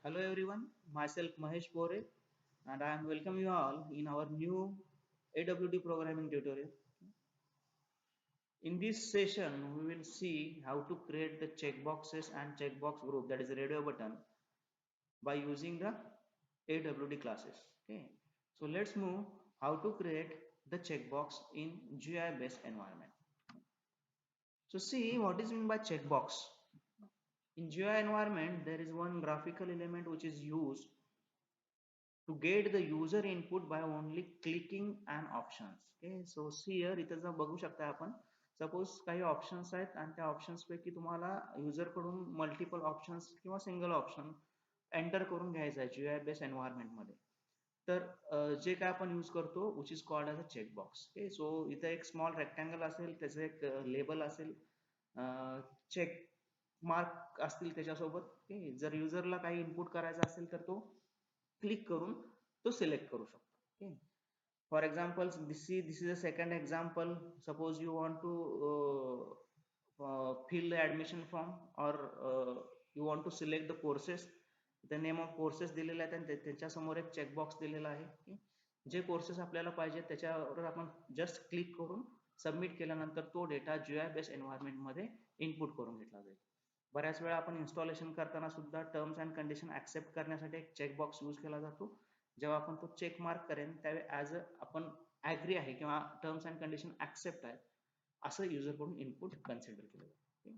Hello everyone, myself Mahesh Pore and I am welcome you all in our new AWT programming tutorial. In this session, we will see how to create the checkboxes and checkbox group, that is a radio button, by using the AWT classes. Okay, so let's move how to create the checkbox in GUI based environment. So see what is meant by checkbox. In GUI environment, there is one graphical element which is used to get the user input by only clicking an options. Okay, so see here इथं जर बघू शकता आपण suppose काही options आहेत आणि त्या options पैकी तुम्हाला युजर कडून मल्टिपल ऑप्शन्स किंवा सिंगल ऑप्शन एंटर करून घ्यायचा आहे जीआय बेस एन्व्हायरमेंट मध्ये. तर जे काय आपण यूज करतो which is called as a checkbox. Okay, so इथं एक स्मॉल रेक्टँगल असेल, त्याचं एक लेबल असेल, चेक मार्क असतील त्याच्यासोबत. ओके, जर युजरला काही इनपुट करायचं असेल तर तो क्लिक करून तो सिलेक्ट करू शकतो. Okay, for example this is a second example. Suppose you want to fill the admission form or you want to select the courses. The name of courses दिलेला आहे आणि त्याच्या समोर एक चेकबॉक्स दिलेला आहे. जे कोर्सेस आपल्याला पाहिजे त्याच्यावर आपण जस्ट क्लिक करून सबमिट केल्यानंतर तो डेटा जीआय बेस एन्व्हायरमेंट मध्ये इनपुट करून घेतला जाईल. बऱ्याच वेळा आपण इन्स्टॉलेशन करताना सुद्धा टर्म्स अँड कंडिशन ऍक्सेप्ट करण्यासाठी एक चेकबॉक्स यूज केला जातो. जेव्हा आपण तो चेक मार्क करेन त्यावेळी ऍज अ आपण ऍग्री आहे किंवा टर्म्स अँड कंडिशन ऍक्सेप्ट आहे असं युजर कडून इनपुट कन्सिडर केलं जातं.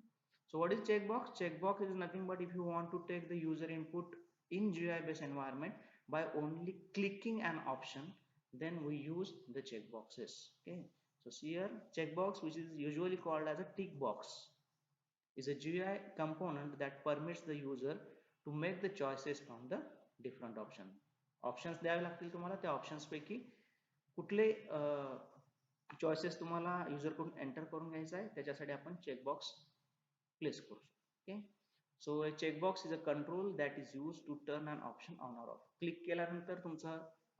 So what is checkbox? Checkbox is nothing but if you want to take the user input in GUI based environment by only clicking an option, then we use the checkboxes. Okay, so see here checkbox, which is usually called as a tick box, is a GUI component that permits the user to make the choices from the different options द्यावे लागतील तुम्हाला. त्या options पैकी कुठले choices तुम्हाला user कडून enter करून घ्यायचा आहे त्याच्यासाठी आपण चेकबॉक्स प्लेस करू शकतो. Okay, so a checkbox is a control that is used to turn an option on or off. Click केल्यानंतर तुमचा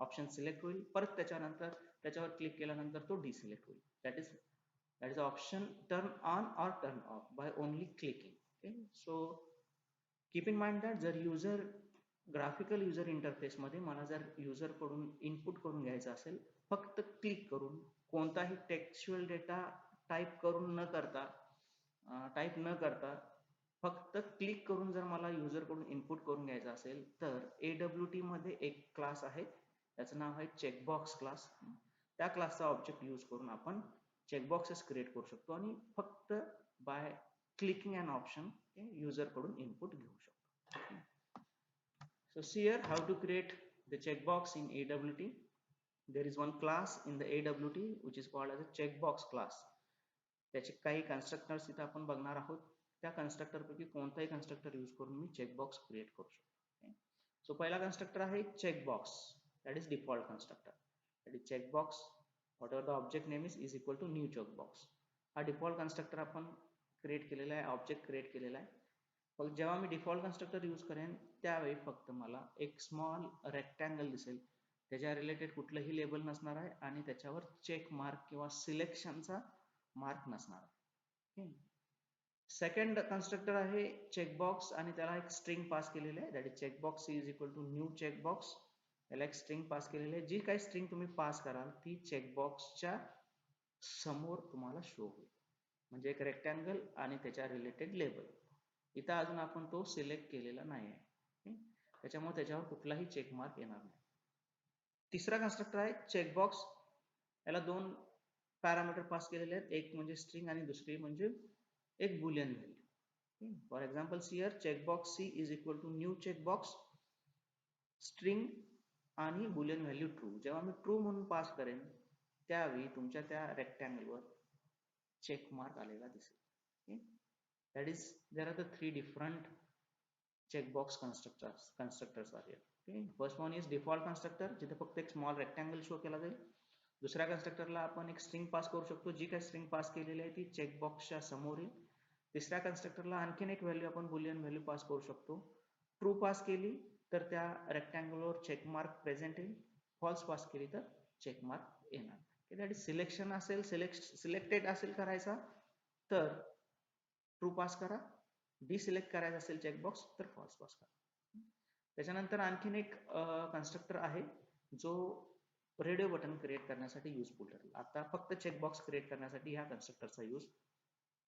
ऑप्शन सिलेक्ट होईल, परत त्याच्यानंतर त्याच्यावर क्लिक केल्यानंतर तो डिसिलेक्ट होईल. That is option turn on और turn off by only clicking. Okay, so keep in mind that जर युजर ग्राफिकल युजर इंटरफेस मध्ये मला जर युजर कडून इनपुट करून घ्यायचं असेल फक्त क्लिक करून, कोणताही टेक्स्चुअल डेटा टाईप न करता फक्त क्लिक करून जर मला युजर कडून इनपुट करून घ्यायचं असेल तर AWT मध्ये एक क्लास आहे, त्याचं नाव आहे चेकबॉक्स क्लास. त्या क्लासचा ऑब्जेक्ट यूज करून आपण चेकबॉक्सेस क्रिएट करू शकतो आणि फक्त by clicking on option user कडून इनपुट घेऊ शकतो. So see here how to create the checkbox in AWT. There is one class in the AWT which is called as a checkbox class. त्याचे काही constructors इथे आपण बघणार आहोत. त्या कन्स्ट्रक्टर पैकी कोणताही कन्स्ट्रक्टर यूज करून मी चेकबॉक्स क्रिएट करू शकतो. सो पहिला कन्स्ट्रक्टर आहे checkbox, that is default constructor. That is checkbox whatever the object name is equal to new checkbox. हा डिफॉल्ट कन्स्ट्रक्टर आपण क्रिएट केलेला आहे, ऑब्जेक्ट क्रिएट केलेला आहे. मग जेव्हा मी डिफॉल्ट कन्स्ट्रक्टर यूज करेन त्यावेळी फक्त मला एक स्मॉल रेक्टँगल दिसेल, त्याच्या रिलेटेड कुठलंही लेबल नसणार आहे आणि त्याच्यावर चेक मार्क किंवा सिलेक्शनचा मार्क नसणार. सेकंड कन्स्ट्रक्टर आहे चेकबॉक्स आणि त्याला एक स्ट्रिंग पास केलेली आहे, that is checkbox is equal to new checkbox. त्याला एक स्ट्रिंग पास केलेली आहे. जी काही स्ट्रिंग तुम्ही पास कराल ती चेकबॉक्सच्या समोर तुम्हाला शो होईल, म्हणजे एक रेक्टँगल आणि त्याच्या रिलेटेड लेबल. इथं अजून आपण तो सिलेक्ट केलेला नाही आहे, त्याच्यामुळे त्याच्यावर कुठलाही चेक मार्क येणार नाही. तिसरा कन्स्ट्रक्टर आहे चेकबॉक्स. याला दोन पॅरामीटर पास केलेले आहेत, एक म्हणजे स्ट्रिंग आणि दुसरी म्हणजे एक Boolean value. For example here checkbox C is equal to new checkbox, string आणि बुलियन व्हॅल्यू ट्रू. जेव्हा मी ट्रू म्हणून पास करेन त्यावेळी तुमच्या त्या रेक्टँगलवर चेक मार्क आलेला दिसेल. That is there are the three different checkbox constructors are here. Okay, first one is default constructor, जिथे फक्त एक स्मॉल रेक्टँगल शो केला जाईल. दुसऱ्या कन्स्ट्रक्टरला आपण एक स्ट्रिंग पास करू शकतो, जी काही स्ट्रिंग पास केलेली आहे ती चेकबॉक्सच्या समोर येईल. तिसऱ्या कन्स्ट्रक्टरला आणखीन एक व्हॅल्यू आपण बुलियन व्हॅल्यू पास करू शकतो. ट्रू पास केली तर त्या रेक्टँगलवर चेक मार्क प्रेझेंट येईल, फॉल्स पास केली तर चेक मार्क येणार. दॅट इज सिलेक्शन असेल, सिलेक्टेड असेल करायचा तर ट्रू पास करा, डिसिलेक्ट करायचा असेल चेकबॉक्स तर फॉल्स पास करा. त्याच्यानंतर आणखीन एक कन्स्ट्रक्टर आहे जो रेडिओ बटन क्रिएट करण्यासाठी युजफुल ठरेल. आता फक्त चेकबॉक्स क्रिएट करण्यासाठी ह्या कन्स्ट्रक्टरचा यूज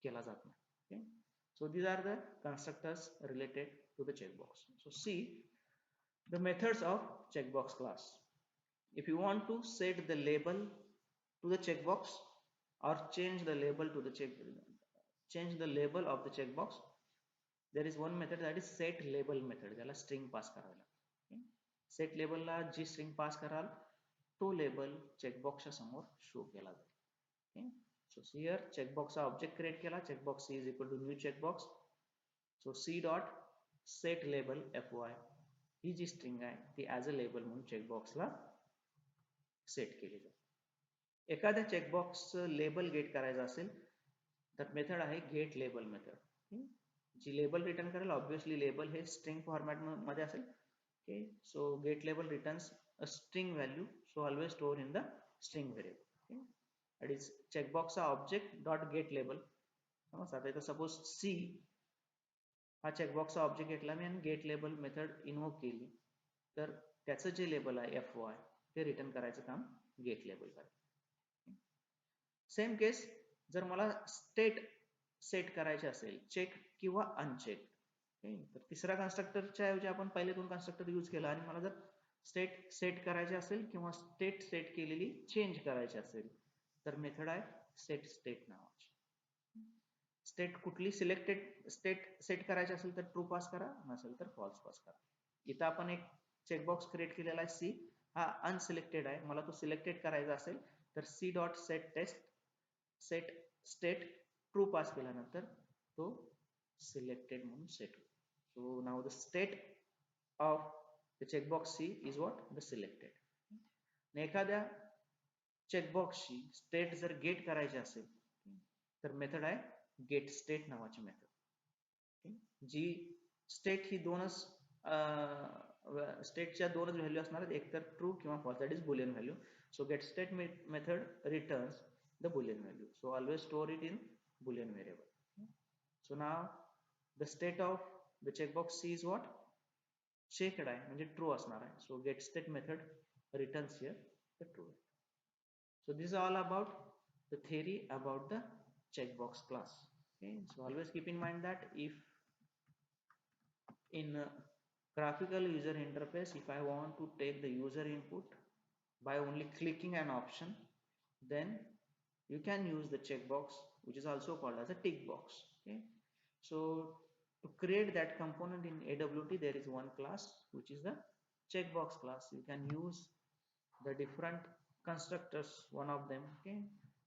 केला जात नाही. Okay, so these are the constructors related to the checkbox. So see the methods of checkbox class. If you want to set the label to the checkbox or change the label to the change the label of the checkbox, there is one method, that is set label method. ज्याला string pass करावी लागते. Set लेबलला जी string pass कराल तो label चेकबॉक्सच्या समोर show केला जाईल. So here चेकबॉक्सचा object create केला, checkbox is equal to new checkbox. So c dot set label fy ही जी स्ट्रिंग आहे ती ॲज अ लेबल म्हणून चेकबॉक्सला सेट केली जाते. एखाद्या चेकबॉक्सचं लेबल गेट करायचं असेल तर मेथड आहे गेट लेबल मेथड. जी लेबल रिटर्न करेल, ऑब्वियसली लेबल हे स्ट्रिंग फॉर्मॅट मध्ये असेल. Okay, so get label returns a string value, so always store in the string variable. Okay, that is चेकबॉक्सचा ऑब्जेक्ट डॉट गेट लेबल. आता इथं suppose C हा चेकबॉक्सचा object घेतला मी आणि गेट लेबल मेथड इन्व्होक केली, तर त्याचं जे लेबल आहे fy ते रिटर्न करायचं काम गेट लेबल करेल. सेम केस जर मला स्टेट सेट करायचे असेल, चेक किंवा अनचेक, तर तिसऱ्या कन्स्ट्रक्टरच्या ऐवजी आपण पहिले दोन कन्स्ट्रक्टर यूज केला आणि मला जर स्टेट सेट करायचे असेल किंवा स्टेट सेट केलेली चेंज करायची असेल तर मेथड आहे सेट स्टेट नावाची. स्टेट कुठली सिलेक्टेड स्टेट सेट करायची असेल तर ट्रू पास करा, नसेल तर फॉल्स पास करा. इथं आपण एक चेकबॉक्स क्रिएट केलेला आहे सी, हा अनसिलेक्टेड आहे. मला तो सिलेक्टेड करायचा असेल तर C dot set test set state true pass केल्यानंतर तो सिलेक्टेड म्हणून सेट होईल. So now the state of the checkbox C is what the selected. एखाद्या चेकबॉक्सची स्टेट जर गेट करायची असेल तर मेथड आहे गेट स्टेट नावाची मेथड. जी स्टेट ही दोनच स्टेटच्या दोनच व्हॅल्यू असणार आहेत, एक तर ट्रू किंवा false, that is boolean value. So get state method returns the boolean value, so always store it in boolean variable. So now the state of the checkbox C is what? checked आहे म्हणजे true असणार आहे. So get state method returns here the true. So this is all about the theory about the checkbox class. Okay, so always keep in mind that if in graphical user interface, if I want to take the user input by only clicking an option, then you can use the checkbox, which is also called as a tick box. Okay, so to create that component in AWT, there is one class which is the checkbox class. You can use the different constructors, one of them. Okay,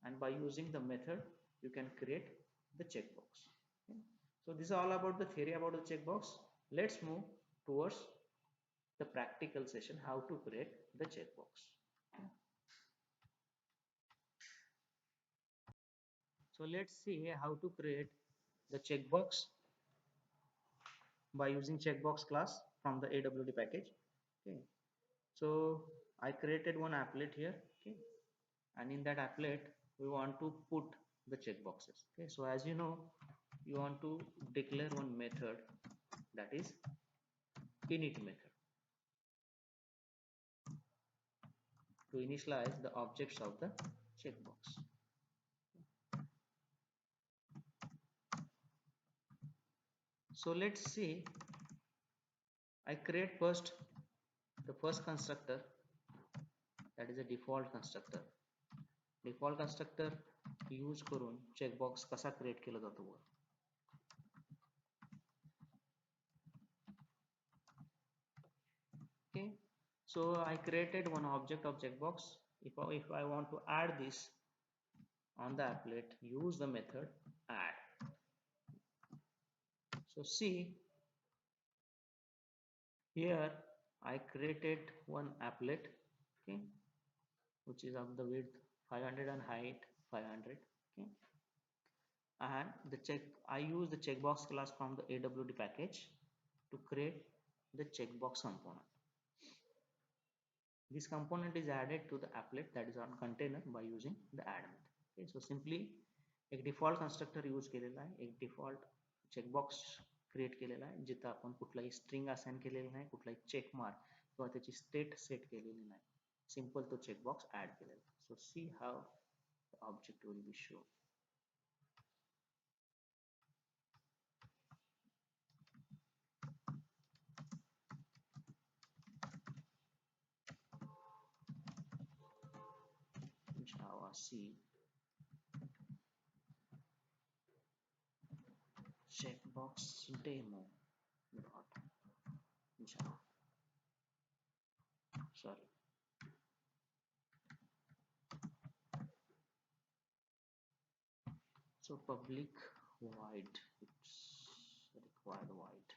and by using the method you can create the checkbox. Okay, so this is all about the theory about the checkbox. Let's move towards the practical session, how to create the checkbox. Okay. So let's see how to create the checkbox by using checkbox class from the AWT package. Okay, so I created one applet here. Okay, and in that applet we want to put the checkboxes. Okay, so as you know, you want to declare one method, that is init method, to initialize the objects of the checkbox. So let's see, I create first the first constructor, that is a default constructor. Default constructor use करून checkbox कसा create केला जातो वर. Okay, so I created one object of checkbox. If I want to add this on the applet, use the method add. So see here I created one applet, okay, which is of the width 500 and height 500. Okay, and I use the checkbox class from the AWT package to create the checkbox component. This component is added to the applet, that is on container, by using the add method. Okay, so simply एक default constructor use केलेला आहे, एक default checkbox create केलेला आहे जिथं आपण कुठलाही string assign केलेला नाही, कुठलाही चेक मार्क किंवा त्याची स्टेट सेट केलेली नाही. सिंपल तो चेकबॉक्स ऍड केलेला. सो सी हाव the object will be shown. Java C checkbox demo dot Java. Sorry. So public void, it's required void.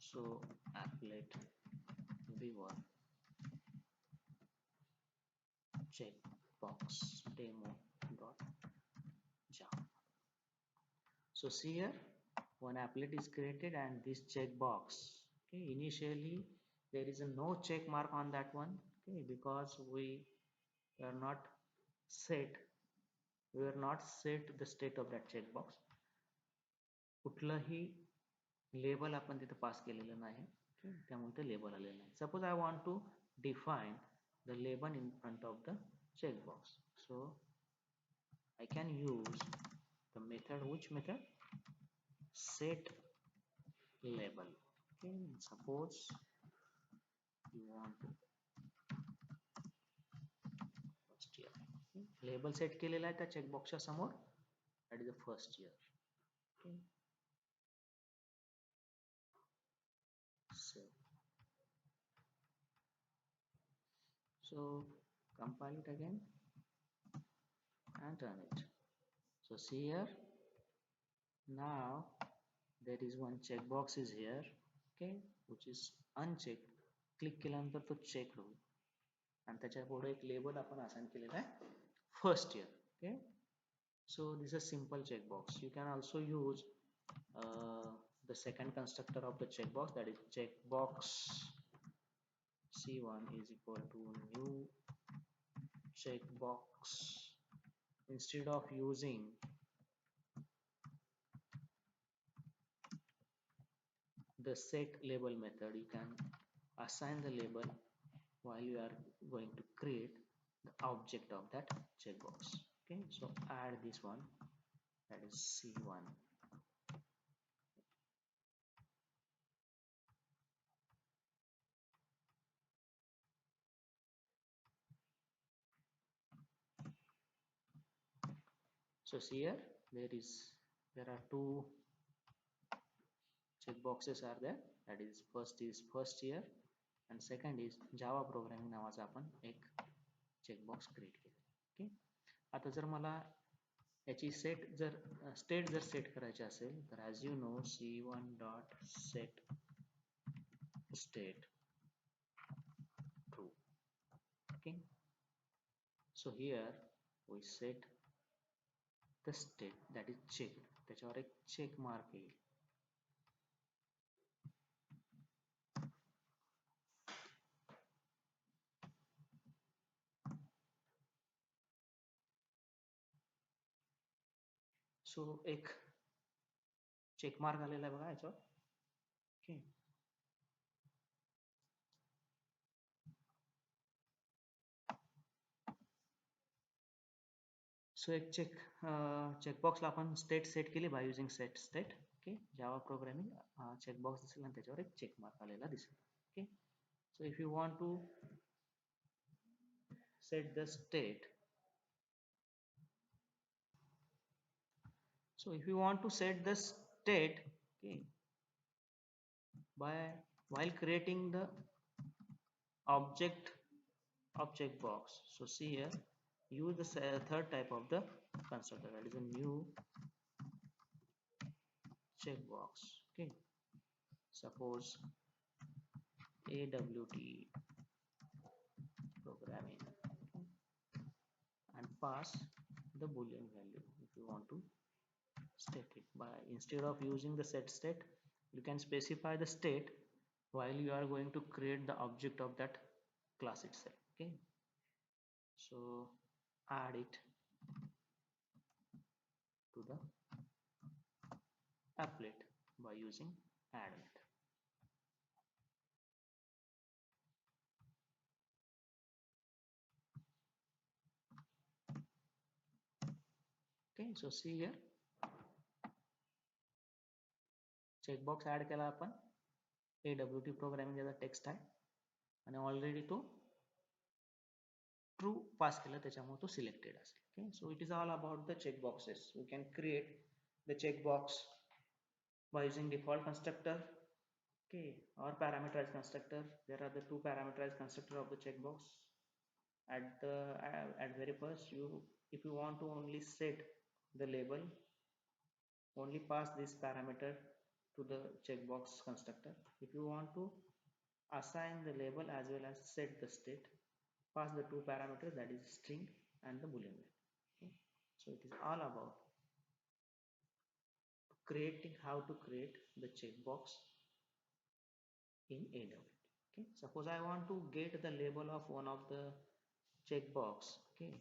So applet viewer checkbox demo dot Java. So see here, one applet is created and this checkbox. Okay, initially there is a no check mark on that one. Okay, because we are not set the state of that checkbox. कुठलंही label आपण तिथे पास केलेलं नाही, त्यामुळे ते label आलेलं नाही. Suppose I want to define the label in front of the checkbox. So I can use the method, which method? Set label. Okay, suppose you want to first year. Okay. Label set केलेला आहे त्या checkboxच्या समोर, that is the first year. Okay. So compile it again and run it. So see here, now there is one checkbox is here, okay, which is unchecked. Click केल्यानंतर तो check होईल आणि त्याच्या पुढे एक लेबल आपण असाइन केलेला आहे first year. Okay, so this is a simple checkbox. You can also use the second constructor of the checkbox, that is checkbox c1 is equal to new checkbox. Instead of using the set label method, you can assign the label while you are going to create the object of that checkbox. Okay, so add this one, that is c1. So see here, there are two checkboxes are there, that is first year and second is Java programming नावाचा आपण एक checkbox create केला. Okay, आता जर मला याची state जर set करायची असेल तर as you know c1 dot set state true. Okay, so here we set the state, that is checked. त्याच्यावर एक check mark येईल. सो एक चेक मार्क आलेला आहे बघा याच्यावर. ओके, सो एक चेकबॉक्सला आपण स्टेट सेट केली by using set state. Okay, Java programming checkbox दिसेल आणि त्याच्यावर एक चेक मार्क आलेला दिसेल. Okay, so if you want to set the state, so if you want to set the state, okay, while creating the object of checkbox, so see here, use the third type of the constructor, that is a new checkbox. Okay, suppose AWT programming and pass the boolean value if you want to state it. By instead of using the set state, you can specify the state while you are going to create the object of that class itself. Okay, so add it to the applet by using add method. Okay, so see here, checkbox add केला आपण, AWT programming as a text आहे आणि already तो true पास केला त्याच्यामुळे तो selected असेल. Okay, so it is all about the checkboxes. We can create the checkbox by using default constructor, okay, or parameterized constructor. There are the two parameterized constructor of the checkbox. At very first, if you want to only set the label, only pass this parameter to the checkbox constructor. If you want to assign the label as well as set the state, pass the two parameters, that is string and the boolean value. Okay, so it is all about creating, how to create the checkbox in AWT. Okay, suppose I want to get the label of one of the checkbox, okay,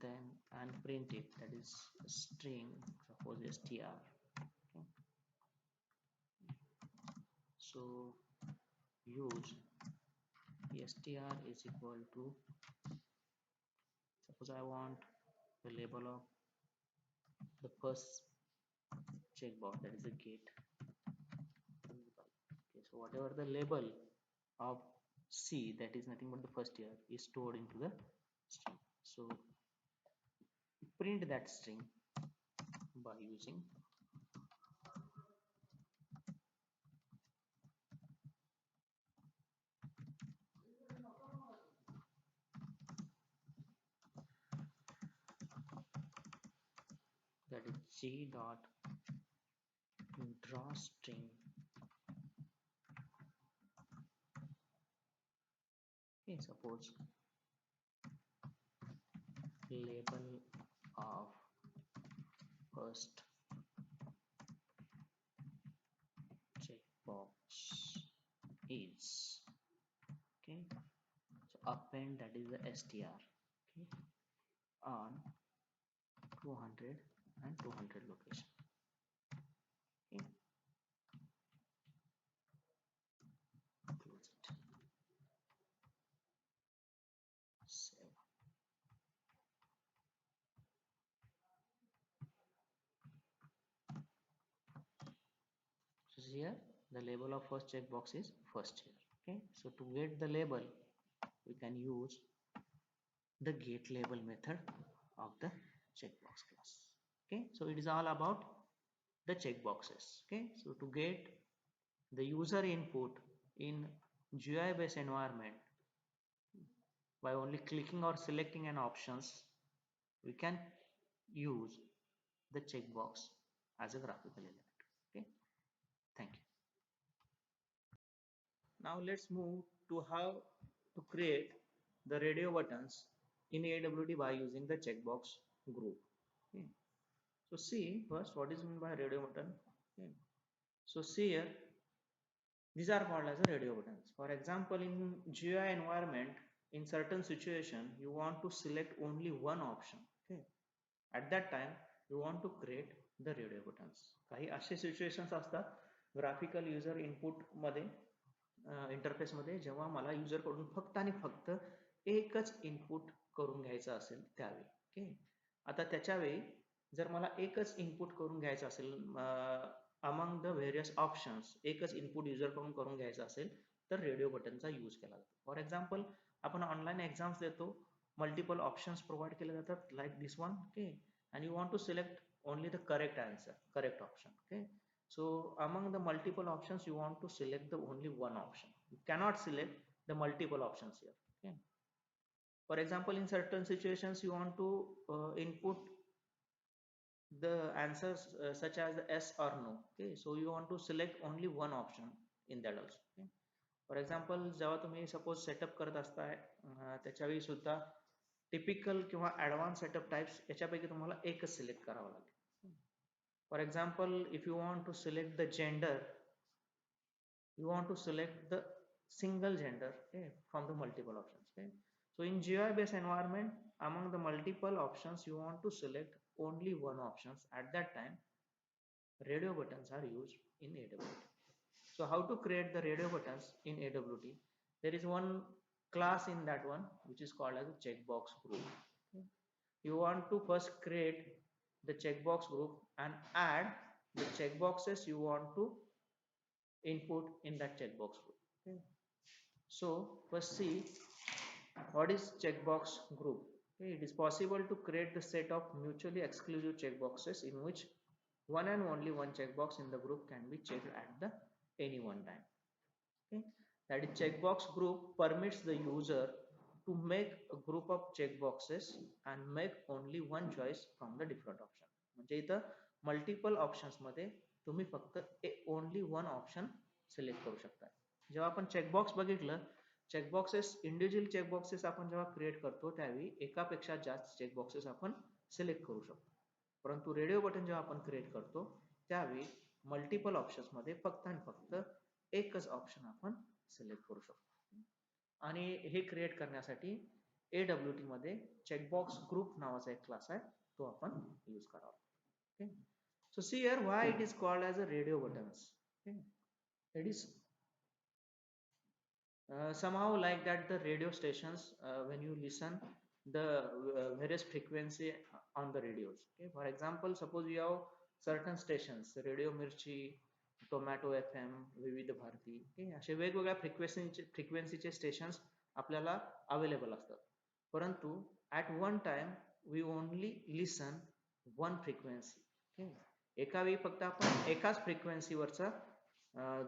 then and print it, that is string, suppose str. Okay, so use str is equal to, suppose I want the label of the first checkbox, that is the get. Okay, so whatever the label of C, that is nothing but the first year, is stored into the string. So print that string by using that is g dot draw string. Okay, suppose label of first checkbox is, okay, so append, that is the str, okay, on 200 and 200 location. Okay, close it, save. So here the label of first checkbox is first here. Okay, so to get the label we can use the get label method of the checkbox class. Okay, so it is all about the checkboxes. Okay, so to get the user input in GUI based environment by only clicking or selecting an options, we can use the checkbox as a graphical element. Okay, thank you. Now let's move to how to create the radio buttons in AWT by using the checkbox group. Okay, so see first what is meant by radio button. Okay, so see here, these are called as a radio buttons. For example, in GUI environment, in certain situation, you want to select only one option. Okay, at that time you want to create the radio buttons. काही असे situations असतात graphical user input मध्ये, interface मध्ये, जेव्हा मला user कडून फक्त आणि फक्त एकच इनपुट करून घ्यायचं असेल त्यावेळी. ओके, आता त्याच्यावेळी जर मला एकच इनपुट करून घ्यायचं असेल अमंग द व्हेरियस ऑप्शन्स, एकच इनपुट युजर कडून करून घ्यायचं असेल तर रेडिओ बटनचा यूज केला जातो. फॉर एक्झाम्पल आपण ऑनलाईन एक्झाम्स देतो, मल्टिपल ऑप्शन्स प्रोव्हाइड केले जातात like this one. Okay, and you want to select only the correct answer, correct option. Okay, so among the multiple options you want to select the only one option. You cannot select the multiple options here. Okay, for example, in certain situations you want to input the answers such as yes or no. Okay, so you want to select only one option in that also. Okay, for example, जेव्हा तुम्ही suppose setup करत असताय त्याच्यावेळी सुद्धा typical किंवा advance setup types याच्यापैकी तुम्हाला एकच select करावं लागेल. For example, if you want to select the gender, you want to select the single gender, okay, from the multiple options. Okay, So in GUI based environment, among the multiple options, you want to select only one options. At that time, radio buttons are used in AWT. So how to create the radio buttons in AWT? There is one class in that one which is called as a checkbox group. You want to first create the checkbox group and add the checkboxes you want to input in that checkbox group. Okay. So first see what is checkbox group. Okay. It is possible to create the set of mutually exclusive checkboxes in which one and only one checkbox in the group can be checked at the any one time. Okay. That is checkbox group permits the user to make a group of checkboxes and make only one choice from the different option. म्हणजे इथं multiple options मध्ये तुम्ही फक्त only one option select करू शकता. जेव्हा आपण checkbox बघितलं, चेकबॉक्सेस इंडिव्हिज्युअल चेकबॉक्सेस आपण जेव्हा क्रिएट करतो त्यावेळी एकापेक्षा जास्त चेकबॉक्सेस आपण सिलेक्ट करू शकतो. परंतु रेडिओ बटन जेव्हा आपण क्रिएट करतो त्यावेळी मल्टिपल ऑप्शन्स मध्ये फक्त आणि फक्त एकच ऑप्शन आपण सिलेक्ट करू शकतो. आणि हे क्रिएट करण्यासाठी AWT मध्ये चेकबॉक्स ग्रुप नावाचा एक क्लास आहे, तो आपण यूज करावा. Okay. So see here why it is called as a radio buttons. Okay. It is somehow like that the radio stations when you listen the various frequency on the radios. Okay. For example, suppose you have certain stations, Radio Mirchi, tomato FM, विविध भारती, असे वेगवेगळ्या फ्रिक्वेन्सीचे stations आपल्याला available असतात. परंतु at one time we only listen one frequency. एका वेळी फक्त आपण एकाच फ्रिक्वेन्सीवरचा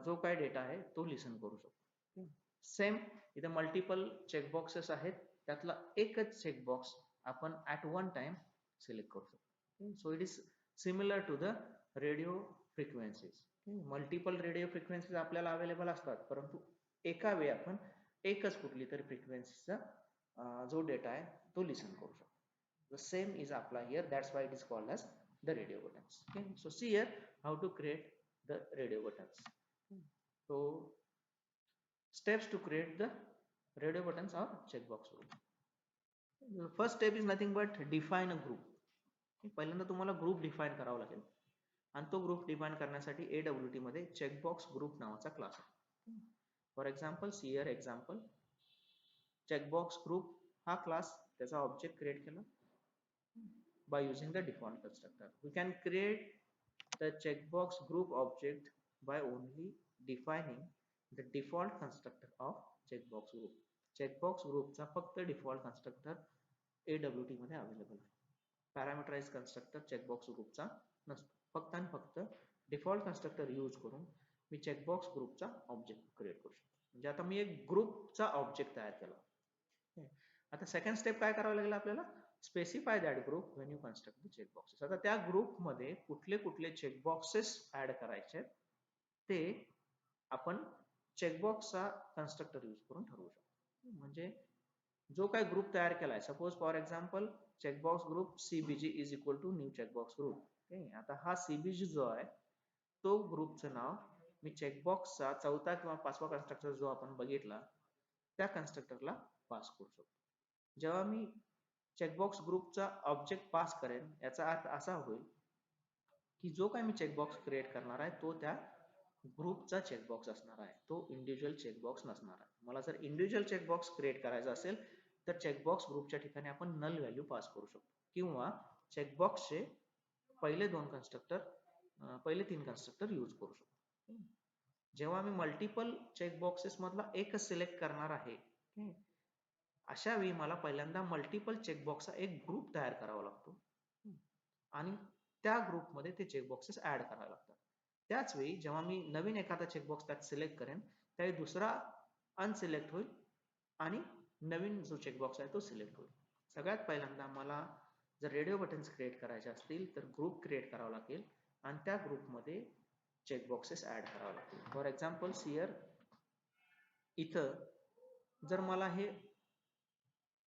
जो काय डेटा आहे तो लिसन करू शकतो. सेम इथे मल्टिपल चेकबॉक्सेस आहेत, त्यातला एकच चेकबॉक्स आपण ॲट वन टाइम सिलेक्ट करू शकतो. So it is similar to the radio frequencies. Multiple radio frequencies आपल्याला अवेलेबल असतात, परंतु एका वेळी आपण एकच कुठली तरी फ्रिक्वेन्सीचा जो डेटा आहे तो लिसन करू शकतो. The same is applied here. That's why it is called as the radio buttons. Okay. So see here how to create the radio buttons. So steps to create the radio buttons or checkbox group. The first step is nothing but define a group. पहिल्यांदा तुम्हाला group define करावा लागेल आणि तो group define करण्यासाठी AWT मध्ये checkbox group नावाचा class आहे. For example see here example checkbox group हा क्लास त्याचा ऑब्जेक्ट क्रिएट केला by using the default constructor. We can create the checkbox group object by only defining the default constructor of checkbox group. Checkbox group चा फक्त default constructor AWT मध्ये available आहे. पॅरामीटराइज constructor checkbox ग्रुपचा नसतो. फक्त आणि फक्त डिफॉल्ट कन्स्ट्रक्टर यूज करून मी चेकबॉक्स ग्रुपचा ऑब्जेक्ट क्रिएट करू शकतो. म्हणजे आता मी एक ग्रुपचा ऑब्जेक्ट तयार केला. आता सेकंड स्टेप काय करावं लागेल आपल्याला, specify that group when you construct the checkboxes. आता त्या ग्रुप मध्ये कुठले कुठले चेकबॉक्सेस ऍड करायचे ते आपण चेकबॉक्सचा कन्स्ट्रक्टर यूज करून ठरवू शकतो. म्हणजे जो काय ग्रुप तयार केलाय, suppose for example checkbox group CBG is equal to new checkbox group. आता हा CBG जो आहे तो ग्रुपचं नाव मी चेकबॉक्सचा चौथा किंवा पाचवा कन्स्ट्रक्टर जो आपण बघितला त्या कन्स्ट्रक्टरला पास करू शकतो. जेव्हा मी चेकबॉक्स ग्रुपचा ऑब्जेक्ट पास करेन याचा अर्थ असा होईल की जो काय मी चेकबॉक्स क्रिएट करणार आहे तो त्या ग्रुपचा चेकबॉक्स असणार आहे, तो इंडिव्हिज्युअल चेकबॉक्स नसणार आहे. मला जर इंडिव्हिज्युअल चेकबॉक्स क्रिएट करायचा असेल तर चेकबॉक्स ग्रुपच्या ठिकाणी आपण नल व्हॅल्यू पास करू शकतो किंवा चेकबॉक्सचे पहिले तीन कन्स्ट्रक्टर यूज करू शकतो. जेव्हा मी मल्टिपल चेकबॉक्सेस मधला एकच सिलेक्ट करणार आहे अशा वेळी मला पहिल्यांदा मल्टिपल चेकबॉक्सचा एक ग्रुप तयार करावा लागतो आणि त्या ग्रुपमध्ये ते चेकबॉक्सेस ऍड करावे लागतात. त्याच वेळी जेव्हा मी नवीन एखादा चेकबॉक्स त्यात सिलेक्ट करेन त्यावेळी दुसरा अनसिलेक्ट होईल आणि नवीन जो चेकबॉक्स आहे तो सिलेक्ट होईल. सगळ्यात पहिल्यांदा मला जर रेडिओ बटन्स क्रिएट करायचे असतील तर ग्रुप क्रिएट करावा लागेल आणि त्या ग्रुपमध्ये चेकबॉक्सेस ऍड करावे लागतील. फॉर एक्झाम्पल हियर इथं जर मला हे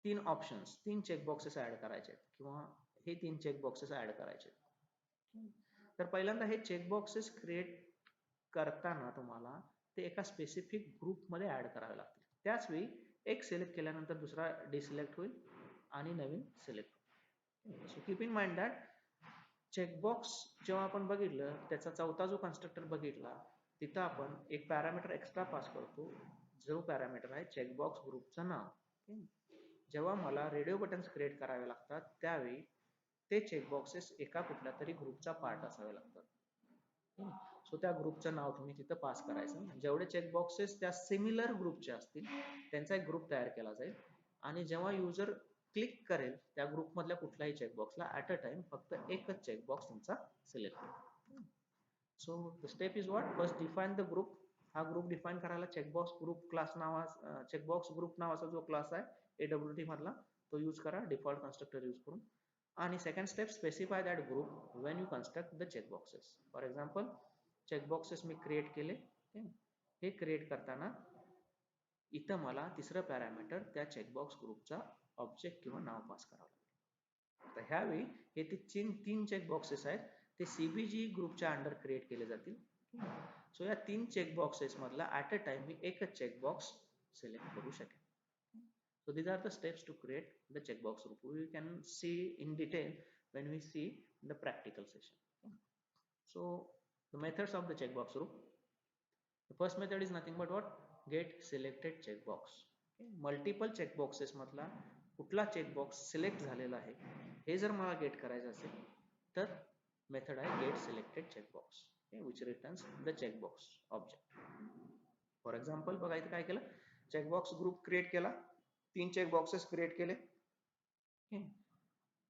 तीन चेकबॉक्सेस ऍड करायचे आहेत किंवा हे तीन चेकबॉक्सेस ऍड करायचे आहेत, तर पहिल्यांदा हे चेकबॉक्सेस क्रिएट करताना तुम्हाला ते एका स्पेसिफिक ग्रुपमध्ये ऍड करावे लागतील. त्याच वेळी एक सिलेक्ट केल्यानंतर दुसरा डिसिलेक्ट होईल आणि नवीन सिलेक्ट होईल. सो keep in mind that checkbox जेव्हा आपण बघितलं त्याचा चौथा जो कन्स्ट्रक्टर बघितला तिथं आपण एक पॅरामीटर एक्स्ट्रा पास करतो, जो पॅरामीटर आहे चेकबॉक्स ग्रुपचं नाव. जेव्हा मला रेडिओ बटन्स क्रिएट करावे लागतात त्यावेळी ते चेकबॉक्सेस एका कुठल्या तरी ग्रुपचा पार्ट असावे लागतात. सो त्या ग्रुपचं नाव तुम्ही तिथं पास करायचं. जेवढे चेकबॉक्सेस त्या सिमिलर ग्रुपचे असतील त्यांचा एक ग्रुप तयार केला जाईल आणि जेव्हा युजर क्लिक करेल त्या ग्रुपमधल्या कुठल्याही चेकबॉक्सला ॲट अ टाइम फक्त एकच चेकबॉक्स तुमचा सिलेक्ट होईल. So the step is what, first define the group. हा ग्रुप डिफाईन करायला checkbox group class checkbox group नावाचा जो क्लास आहे AWT मधला तो यूज करा डिफॉल्ट कन्स्ट्रक्टर यूज करून. आणि second step, specify that group when you construct the checkboxes. For example checkboxes me create केले, हे क्रिएट करताना इथं मला तिसरं पॅरामीटर त्या चेकबॉक्स ग्रुपचा ऑब्जेक्ट किंवा नाव पास करावं लागेल. तर ह्यावेळी हे तीन चेकबॉक्सेस आहेत ते CBG ग्रुपच्या अंडर क्रिएट केले जातील. सो या तीन चेकबॉक्सेस मधला ॲट अ टाइम मी एकच चेकबॉक्स सिलेक्ट करू शकेन. So these are the steps to create the checkbox group. We can see in detail when we see the practical session. So the methods of the checkbox group. The first method is nothing but what? Get selected checkbox. Multiple checkboxes मधला कुठला checkbox select झालेला आहे हे जर मला gate करायचं असेल तर method आहे get selected checkbox, which returns the checkbox object. For example बघा इथे काय केलं, चेकबॉक्स ग्रुप क्रिएट केला, तीन चेकबॉक्सेस क्रिएट केले,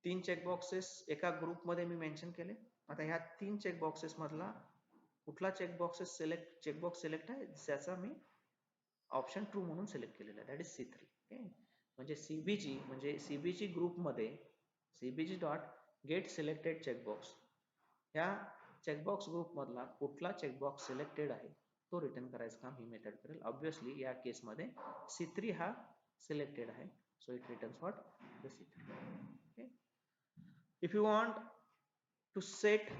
तीन चेकबॉक्सेस एका ग्रुपमध्ये मी मेन्शन केले. आता ह्या तीन चेकबॉक्सेस मधला कुठला चेकबॉक्स सिलेक्ट आहे ज्याचा मी ऑप्शन ट्रू म्हणून सिलेक्ट केलेला आहे, दॅट इज C3. म्हणजे CBG ग्रुपमध्ये CBG dot get selected checkbox ह्या चेकबॉक्स ग्रुप मधला कुठला चेकबॉक्स सिलेक्टेड आहे तो रिटर्न करायचं काम ही मेथड करेल. ऑब्विसली या केसमध्ये C3 हा सिलेक्टेड आहे, so it returns what, the C3. If you want to set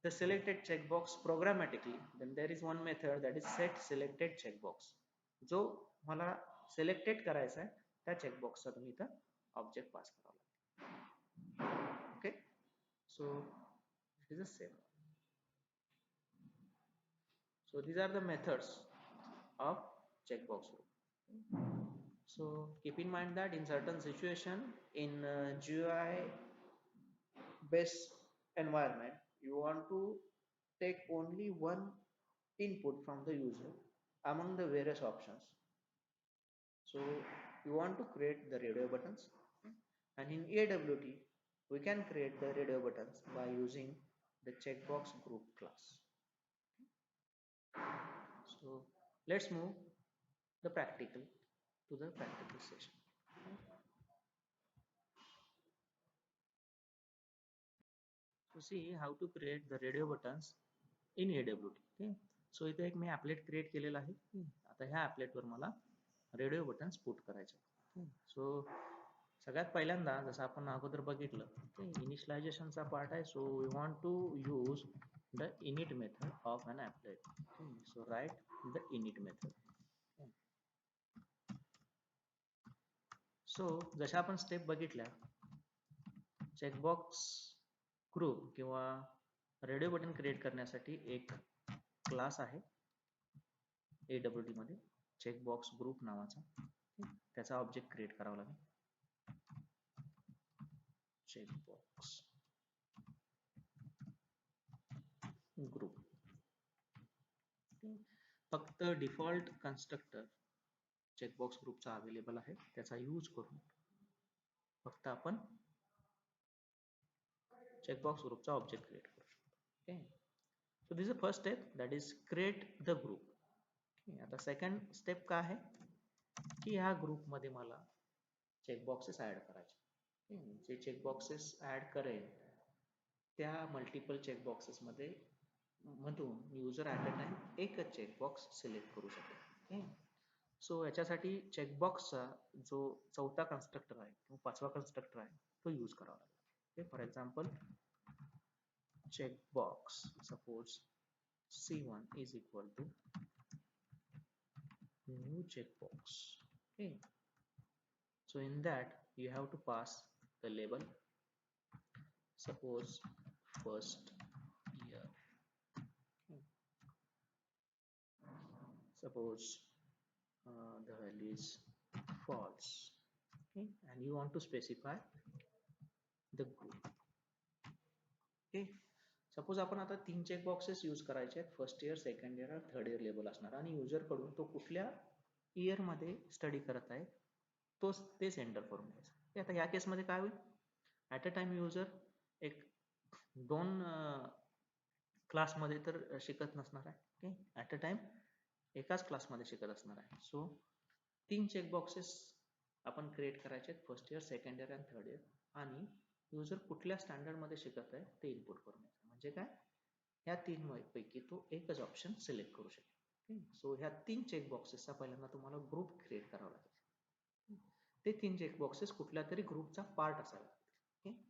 the selected checkbox programmatically, then there is one method that is set selected checkbox. जो मला सिलेक्टेड करायचा आहे त्या चेकबॉक्सचा तुम्ही इथं ऑब्जेक्ट पास करावा लागेल. Okay, so it is a same. So these are the methods of checkbox group. So keep in mind that in certain situation in GUI based environment you want to take only one input from the user among the various options. So you want to create the radio buttons, and in AWT we can create the radio buttons by using the checkbox group class. So let's move the practical to the practical session. To see how to create the radio buttons in AWT. Okay, so इथे एक मी applet create केलेला आहे. आता ह्या applet वर मला radio buttons put करायचे. सो सगळ्यात पहिल्यांदा जसं आपण अगोदर बघितलं इनिशियलायझेशनचा पार्ट आहे. So we want to use the init method of an applet. So write the init method. सो जशा आपण स्टेप बघितल्या, चेकबॉक्स ग्रुप किंवा रेडिओ बटन क्रिएट करण्यासाठी एक क्लास आहे AWT मध्ये चेकबॉक्स ग्रुप नावाचा, त्याचा ऑब्जेक्ट क्रिएट करावा लागेल चेकबॉक्स ग्रुप. फक्त डिफॉल्ट कन्स्ट्रक्टर चेकबॉक्स ग्रुपचा अवेलेबल आहे, त्याचा यूज करून फक्त आपण चेकबॉक्स ग्रुपचा ऑब्जेक्ट क्रिएट करू शकतो. Okay, so this is the first step, that is create the group. आता सेकंड स्टेप काय आहे की ह्या ग्रुपमध्ये मला चेकबॉक्सेस ऍड करायचे. जे चेकबॉक्सेस ऍड करेल त्या मल्टिपल चेकबॉक्सेस मध्ये मधून युजर ॲट अ टाइम एकच चेकबॉक्स सिलेक्ट करू शकेल. सो याच्यासाठी चेकबॉक्सचा जो चौथा कन्स्ट्रक्टर आहे किंवा पाचवा कन्स्ट्रक्टर आहे तो यूज करावा लागेल. For example checkbox, suppose C1 is equal to new checkbox. Okay, So in that you have to pass the label. Suppose first year. Suppose the value is false. Okay, and you want to specify the group. Okay, suppose आपण आता 3 check boxes use करायचे आहेत, first year, second year आणि third year label असणार, आणि user कडून तो कुठल्या इयर मध्ये स्टडी करत आहे तोच ते सेंटर करून घ्यायचं. आता ह्या केसमध्ये काय होईल, ॲट अ टाइम युजर एक 2 क्लासमध्ये तर शिकत नसणार आहे. ओके, ॲट अ टाइम एकाच क्लासमध्ये शिकत असणार आहे. सो 3 चेक बॉक्सेस आपण क्रिएट करायचे आहेत, फर्स्ट इयर, सेकंड इयर आणि थर्ड इयर, आणि युजर कुठल्या स्टँडर्डमध्ये शिकत आहे ते इनपुट करून घ्यायचं. म्हणजे काय, ह्या 3 पैकी तो एकच ऑप्शन सिलेक्ट करू शकेल. सो ह्या 3 चेक बॉक्सेसचा पहिल्यांदा तुम्हाला ग्रुप क्रिएट करावा लागेल. ते 3 चेक बॉक्सेस कुठल्या तरी ग्रुपचा पार्ट असावा लागेल.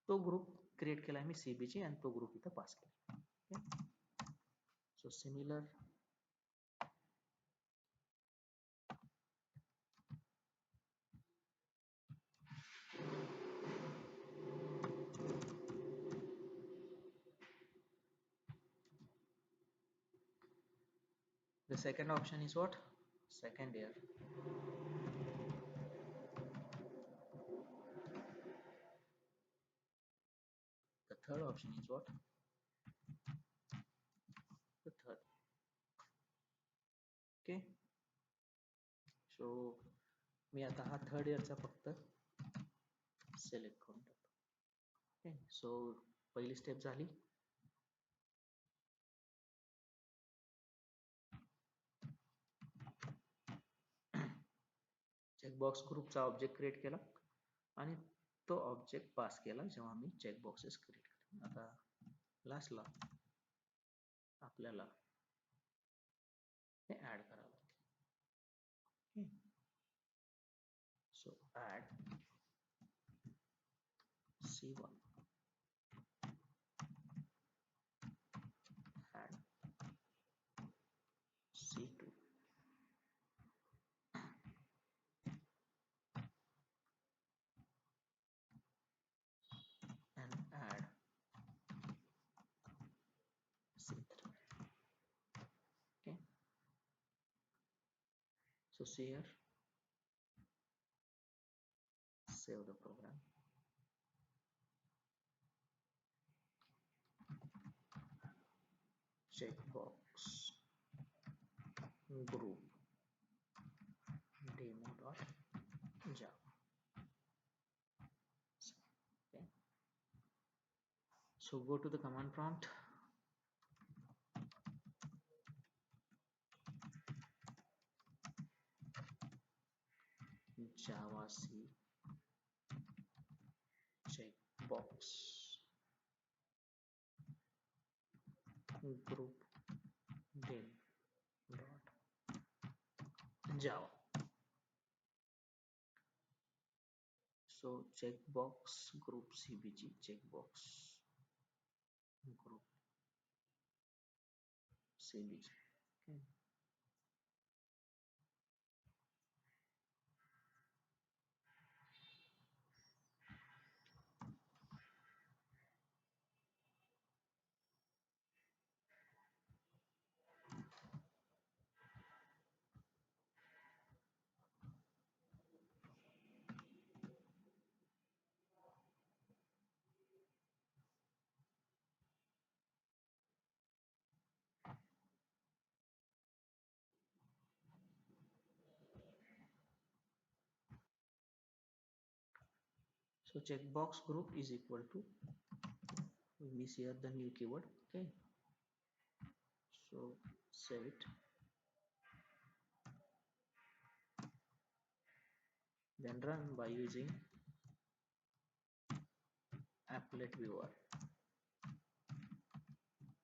तो ग्रुप क्रिएट केला मी CBG, आणि तो ग्रुप इथं पास केला. So similar the second option is what, second year. The third option is what, the third. Okay, so मी आता हा थर्ड इयरचा फक्त सिलेक्ट करून टाकतो. ओके, सो पहिली स्टेप झाली. चेकबॉक्स ग्रुपचा ऑब्जेक्ट क्रिएट केला आणि तो ऑब्जेक्ट पास केला जेव्हा मी चेकबॉक्सेस क्रिएट केले. आता लास्टला आपल्याला हे ऍड करावं लागेल. So add C1, add C2, and add C3. Okay, so see here, save the program. Checkbox group demo.java. Okay, so go to the command prompt, java c checkbox group demo.java. So checkbox group CBG checkbox group CBG. Okay. So checkbox group is equal to, we miss here the new keyword. Okay, so save it, then run by using applet viewer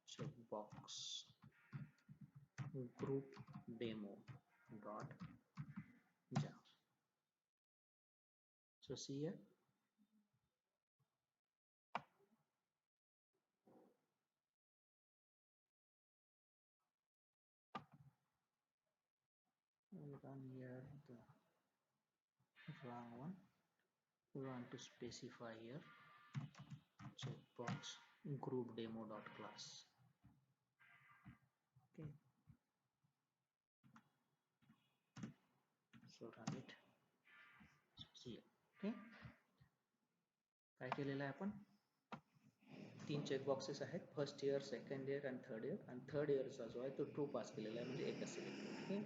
checkbox group demo.java. So see here, run here the wrong one. We want to specify here checkbox group demo dot class. Okay, so run it. See, okay, काय केलेलं आहे आपण? 3 checkboxes आहेत, first year, second year आणि third इयरचा जो आहे तो true पास केलेला आहे, म्हणजे एकच सिलेक्ट. ओके,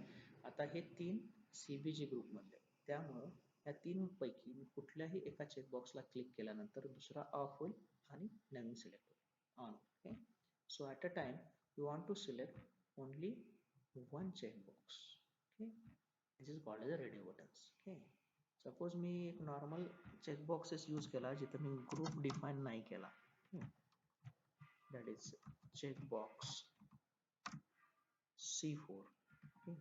आता हे 3 CBG ग्रुपमधले, त्यामुळं या 3 पैकी कुठल्याही एका चेकबॉक्सला क्लिक केल्यानंतर दुसरा ऑफ होईल आणि नवीन सिलेक्ट होईल on. Okay, so at a time you want to select only one checkbox. Okay, this is called as a radio buttons. Okay, suppose मी एक नॉर्मल चेकबॉक्सेस यूज केला जिथं मी ग्रुप डिफाईन नाही केला. That is checkbox C4, okay,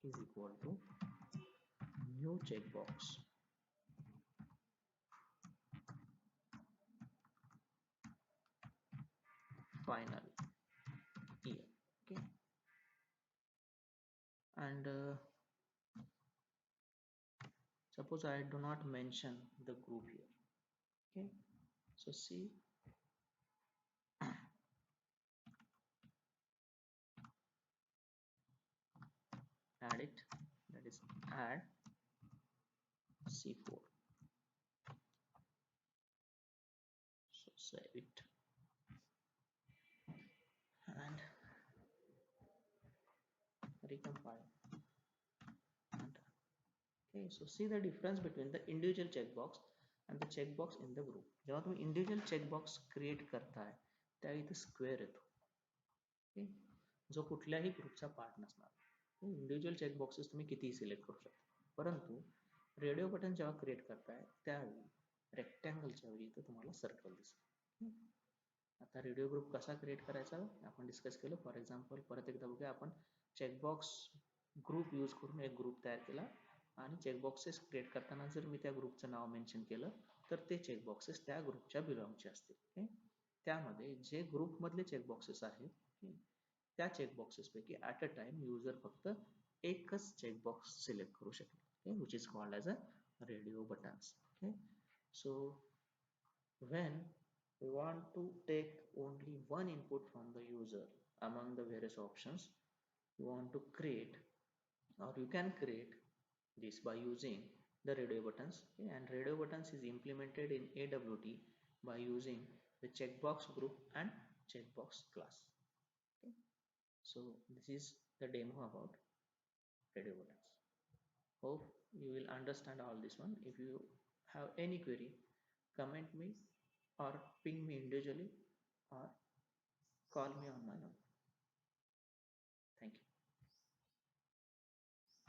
is equal to new checkbox final year. Okay, and suppose I do not mention the group here. Okay, so see, add it, that is add C4. So save it and recompile. Okay, so see the difference between the individual checkbox and the checkbox in the group. जेव्हा तुम्ही individual checkbox create करताय त्या इथे square येतो. okay, जो कुठल्याही ग्रुपचा part नसणार. इंडिव्हिज्युअल चेकबॉक्सेस तुम्ही कितीही सिलेक्ट करू शकता, परंतु रेडिओ बटन जेव्हा क्रिएट करताय त्यावेळी रेक्टँगलच्या वेळी इथं तुम्हाला सर्कल दिसेल. आता रेडिओ ग्रुप कसा क्रिएट करायचा आपण डिस्कस केलं. फॉर एक्झाम्पल परत एकदा बघूया आपण. चेकबॉक्स ग्रुप यूज करून एक ग्रुप तयार केला आणि चेकबॉक्सेस क्रिएट करताना जर मी त्या ग्रुपचं नाव मेन्शन केलं तर ते चेकबॉक्सेस त्या ग्रुपच्या बिलॉंगचे असतील. ओके, त्यामध्ये जे ग्रुपमधले चेकबॉक्सेस आहेत त्या चेकबॉक्सेस पैकी ॲट अ टाइम युजर फक्त एकच चेकबॉक्स सिलेक्ट करू शकेल. okay, which is called as a radio buttons. Okay, so when we want to take only one input from the user among the various options, you want to create, or you can create this by using the radio buttons. Okay, and radio buttons is implemented in AWT by using the checkbox group and checkbox class. Okay, so this is the demo about radio buttons. Hope you will understand all this one. If you have any query, comment me or ping me individually or call me on my number.